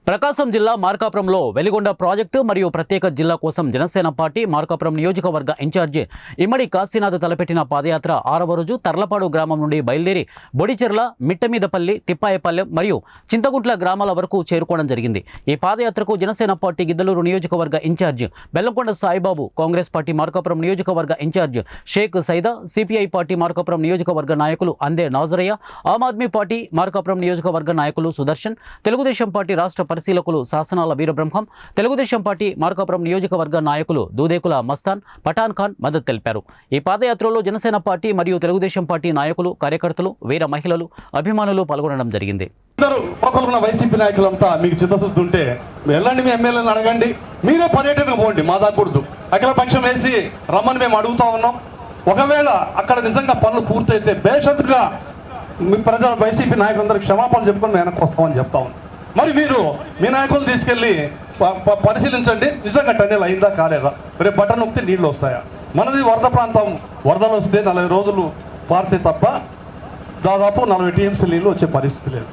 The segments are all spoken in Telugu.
ప్రకాశం జిల్లా మార్కాపురంలో వెలిగొండ ప్రాజెక్టు మరియు ప్రత్యేక జిల్లా కోసం జనసేన పార్టీ మార్కాపురం నియోజకవర్గ ఇన్ఛార్జి ఇమ్మడి కాశీనాథ్ తలపెట్టిన పాదయాత్ర 6వ రోజు తర్లపాడు గ్రామం నుండి బయలుదేరి బొడిచెర్ల మిట్టమీదపల్లి తిప్పాయపల్లెం మరియు చింతగుంట్ల గ్రామాల వరకు చేరుకోవడం జరిగింది। ఈ పాదయాత్రకు జనసేన పార్టీ గిద్దలూరు నియోజకవర్గ ఇన్ఛార్జి బెల్లంకొండ సాయిబాబు, కాంగ్రెస్ పార్టీ మార్కాపురం నియోజకవర్గ incharge Sheikh Saida, CPI party Markapuram నియోజకవర్గ నాయకులు అందే నాజరయ్య, ఆమ్ ఆద్మీ పార్టీ మార్కాపురం నియోజకవర్గ నాయకులు సుదర్శన్, తెలుగుదేశం పార్టీ రాష్ట్ర పరిశీలకులు శాసనాల వీరబ్రహ్మం, తెలుగుదేశం పార్టీ మార్కాపురం నియోజకవర్గ నాయకులు దూదేకుల మస్తాన్, పఠాన్ ఖాన్ మద్దతు తెలిపారు। ఈ పాదయాత్రలో జనసేన పార్టీ మరియు తెలుగుదేశం పార్టీ నాయకులు, కార్యకర్తలు, వీర మహిళలు, అభిమానులు పాల్గొనడం జరిగింది। వైసీపీ నాయకులంతా మీకు చిత్తశుద్ధి ఉంటే వెళ్ళండి, మీ ఎమ్మెల్యేలను అడగండి, మీరే పర్యటనకు పోండి, మా దాకూడదు అఖిల పక్షం వేసి రమ్మని మేము అడుగుతా ఉన్నాం। ఒకవేళ అక్కడ నిజంగా పనులు పూర్తయితే బేషరతుగా మీ ప్రజల వైసీపీ నాయకులందరూ క్షమాపణ చెప్పుకొని మేము వెనక్కి వస్తామని చెప్తా ఉన్నాం। మరి మీరు మీ నాయకులు తీసుకెళ్ళి పరిశీలించండి, నిజంగా టన్నెల్ అయిందా కాలేదా, రేపు బటన్ నొక్కితే నీళ్లు వస్తాయా? మనది వరద ప్రాంతం, వరదలు వస్తే 40 రోజులు పారితే తప్ప దాదాపు 40 టీఎంసీ నీళ్ళు వచ్చే పరిస్థితి లేదు,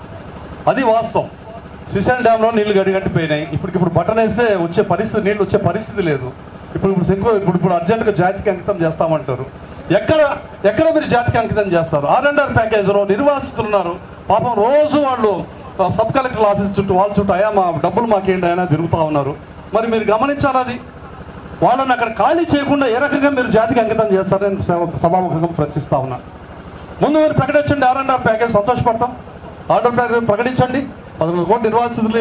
అది వాస్తవం। శ్రీశైలం డ్యాంలో నీళ్లు గడిగట్టిపోయినాయి, ఇప్పుడు బటన్ వేస్తే వచ్చే పరిస్థితి, నీళ్ళు వచ్చే పరిస్థితి లేదు। ఇప్పుడు అర్జెంటుగా జాతికి అంకితం చేస్తామంటారు, ఎక్కడ మీరు జాతికి అంకితం చేస్తారు? R&R ప్యాకేజీలో నిర్వాసితులు ఉన్నారు పాపం, రోజు వాళ్ళు సబ్ కలెక్టర్ ఆఫీస్ చుట్టూ వాళ్ళ చుట్టూ అయ్యా మా డబ్బులు మాకేంటి అయినా తిరుగుతూ ఉన్నారు। మరి మీరు గమనించాలి, అది వాళ్ళని అక్కడ ఖాళీ చేయకుండా ఏ రకంగా మీరు జాతికి అంకితం చేస్తారని సభాముఖంగా ప్రశ్నిస్తా ఉన్నా। ముందు మీరు ప్రకటించండి R&R ప్యాకేజ్, సంతోషపడతాం। R&R ప్యాకేజ్ ప్రకటించండి, 11 కోట్ల నిర్వాసితులు